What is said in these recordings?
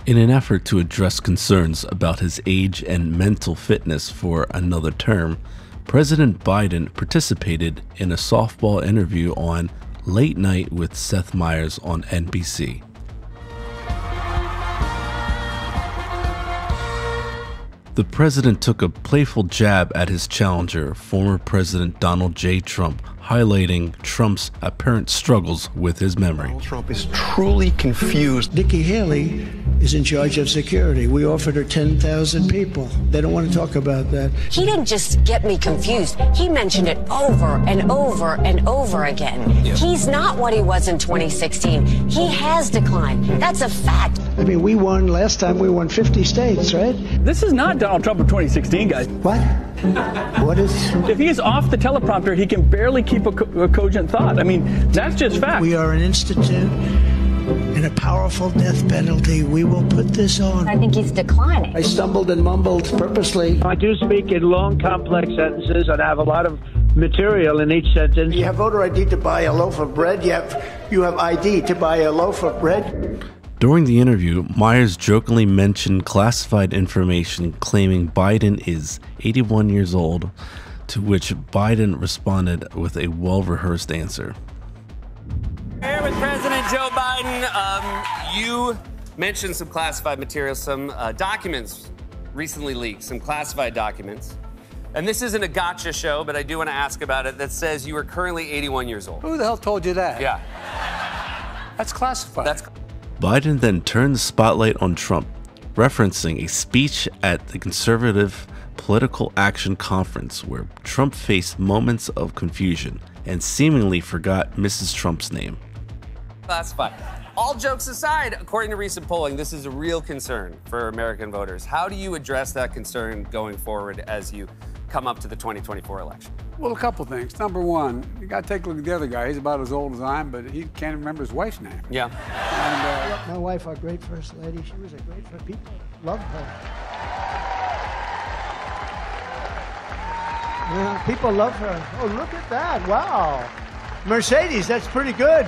In an effort to address concerns about his age and mental fitness for another term, President Biden participated in a softball interview on Late Night with Seth Meyers on NBC. The president took a playful jab at his challenger, former President Donald J. Trump, highlighting Trump's apparent struggles with his memory. Donald Trump is truly confused. Nikki Haley is in charge of security. We offered her 10,000 people. They don't want to talk about that. He didn't just get me confused. He mentioned it over and over and over again. Yeah. He's not what he was in 2016. He has declined. That's a fact. I mean, last time we won 50 states, right? This is not Donald Trump of 2016, guys. What? What is? If he is off the teleprompter, he can barely keep a cogent thought. I mean, that's just fact. We are an institute and a powerful death penalty. We will put this on. I think he's declining. I stumbled and mumbled purposely. I do speak in long, complex sentences and have a lot of material in each sentence. You have voter ID to buy a loaf of bread. You have ID to buy a loaf of bread. During the interview, Myers jokingly mentioned classified information claiming Biden is 81 years old, to which Biden responded with a well-rehearsed answer. Here with President Joe Biden, you mentioned some classified material, some documents recently leaked, some classified documents. And this isn't a gotcha show, but I do want to ask about it, that says you are currently 81 years old. Who the hell told you that? Yeah. That's classified. Biden then turned the spotlight on Trump, referencing a speech at the Conservative Political Action Conference where Trump faced moments of confusion and seemingly forgot Mrs. Trump's name. Classified. All jokes aside, according to recent polling, this is a real concern for American voters. How do you address that concern going forward as you come up to the 2024 election? Well, a couple things. Number one, you got to take a look at the other guy. He's about as old as I am, but he can't remember his wife's name. Yeah. And, my wife, our great first lady, she was a great first. People loved her. Yeah, people love her. Oh, look at that. Wow. Mercedes, that's pretty good.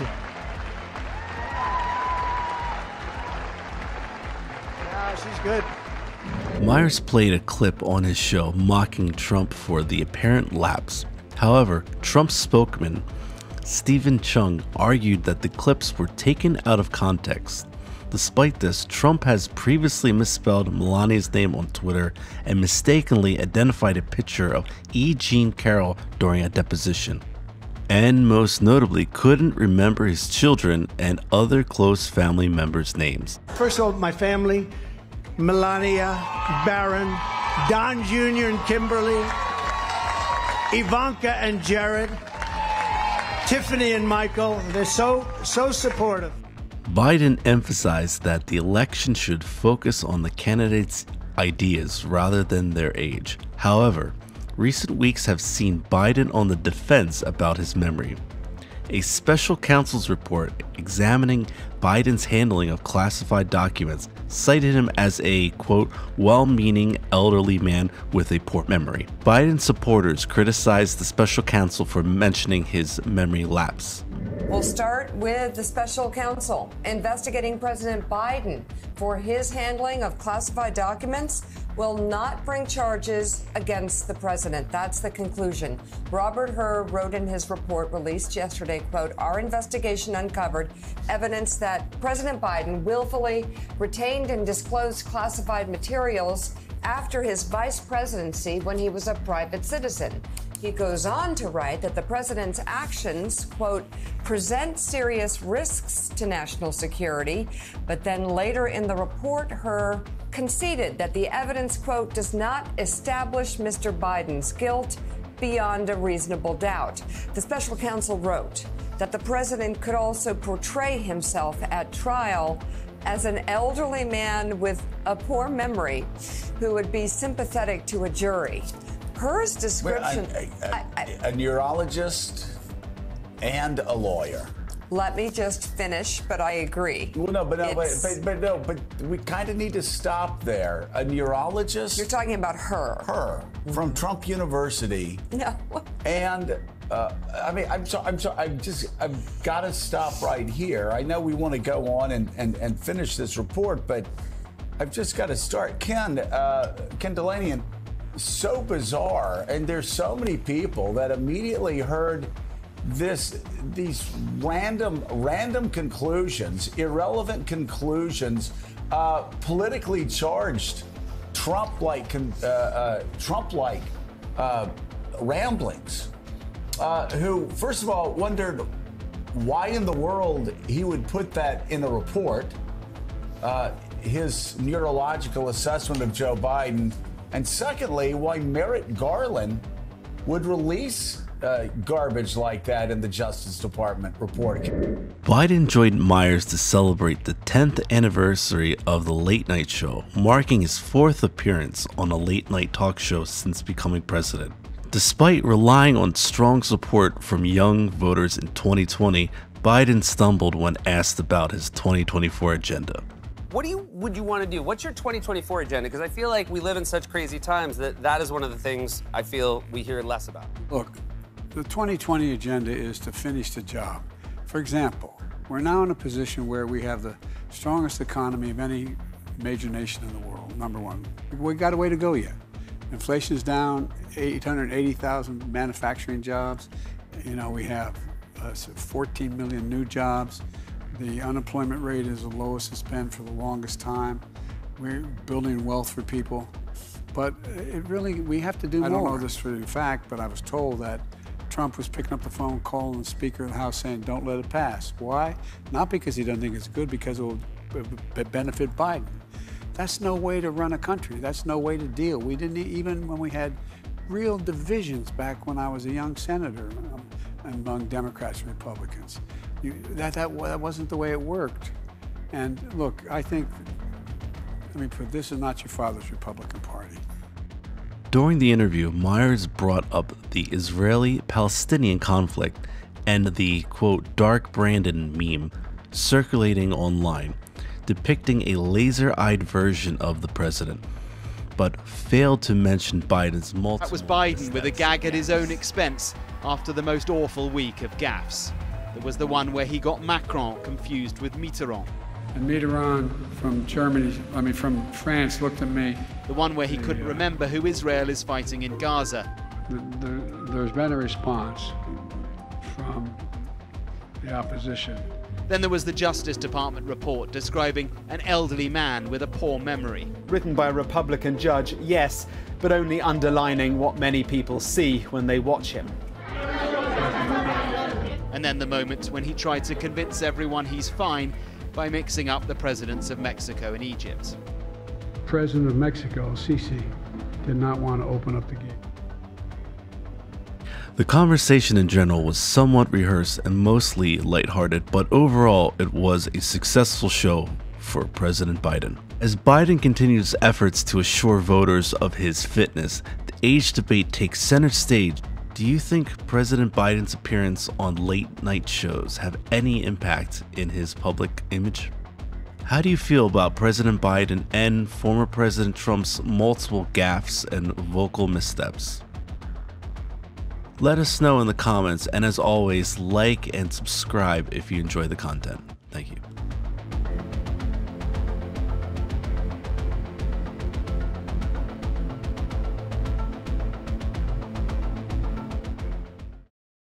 Yeah, she's good. Myers played a clip on his show mocking Trump for the apparent lapse. However, Trump's spokesman, Stephen Chung, argued that the clips were taken out of context. Despite this, Trump has previously misspelled Melania's name on Twitter and mistakenly identified a picture of E. Jean Carroll during a deposition. And most notably, couldn't remember his children and other close family members' names. First of all, my family, Melania, Barron, Don Jr. and Kimberly, Ivanka and Jared, Tiffany and Michael. They're so supportive. Biden emphasized that the election should focus on the candidates' ideas rather than their age. However, recent weeks have seen Biden on the defense about his memory. A special counsel's report examining Biden's handling of classified documents cited him as a, quote, well-meaning elderly man with a poor memory. Biden supporters criticized the special counsel for mentioning his memory lapse. We'll start with the special counsel investigating President Biden for his handling of classified documents will not bring charges against the president. That's the conclusion. Robert Hur wrote in his report released yesterday, quote, our investigation uncovered evidence that President Biden willfully retained and disclosed classified materials after his vice presidency when he was a private citizen. He goes on to write that the president's actions, quote, present serious risks to national security. But then later in the report, Hur conceded that the evidence, quote, does not establish Mr. Biden's guilt beyond a reasonable doubt. The special counsel wrote that the president could also portray himself at trial as an elderly man with a poor memory who would be sympathetic to a jury. Hur's description... A neurologist and a lawyer. Let me just finish, but I agree. Well, no, but we kind of need to stop there. A neurologist. You're talking about her. Her from Trump University. No. And I mean, I'm sorry. I've got to stop right here. I know we want to go on and finish this report, but I've just got to start. Ken Delanian, so bizarre, and there's so many people that immediately heard these random conclusions, irrelevant conclusions, politically charged, Trump-like ramblings. Who, first of all, wondered why in the world he would put that in a report, his neurological assessment of Joe Biden, and secondly, why Merrick Garland would release garbage like that in the Justice Department report. Biden joined Myers to celebrate the 10th anniversary of the Late Night Show, marking his 4th appearance on a late-night talk show since becoming president. Despite relying on strong support from young voters in 2020, Biden stumbled when asked about his 2024 agenda. What would you want to do? What's your 2024 agenda? Because I feel like we live in such crazy times that is one of the things I feel we hear less about. Look, the 2020 agenda is to finish the job. For example, we're now in a position where we have the strongest economy of any major nation in the world, #1. We got a way to go yet. Inflation is down, 880,000 manufacturing jobs. You know, we have 14 million new jobs. The unemployment rate is the lowest it's been for the longest time. We're building wealth for people. But we have to do more. I don't know this for a fact, but I was told that Trump was picking up the phone, calling the Speaker of the House saying, don't let it pass. Why? Not because he doesn't think it's good, because it will benefit Biden. That's no way to run a country. That's no way to deal. We didn't, even when we had real divisions back when I was a young senator among Democrats and Republicans. That wasn't the way it worked. And look, I think, this is not your father's Republican Party. During the interview, Myers brought up the Israeli-Palestinian conflict and the, quote, Dark Brandon meme circulating online, depicting a laser-eyed version of the president, but failed to mention Biden's multiple... That was Biden with a gag at his own expense after the most awful week of gaffes. There was the one where he got Macron confused with Mitterrand. And Mitterrand from France looked at me. The one where he couldn't remember who Israel is fighting in Gaza. There's been a response from the opposition. Then there was the Justice Department report describing an elderly man with a poor memory. Written by a Republican judge, yes, but only underlining what many people see when they watch him. And then the moment when he tried to convince everyone he's fine by mixing up the presidents of Mexico and Egypt. President of Mexico, Sisi, did not want to open up the gate. The conversation in general was somewhat rehearsed and mostly lighthearted, but overall it was a successful show for President Biden. As Biden continues efforts to assure voters of his fitness, the age debate takes center stage. Do you think President Biden's appearance on late night shows have any impact in his public image? How do you feel about President Biden and former President Trump's multiple gaffes and vocal missteps? Let us know in the comments, and as always, like and subscribe if you enjoy the content. Thank you.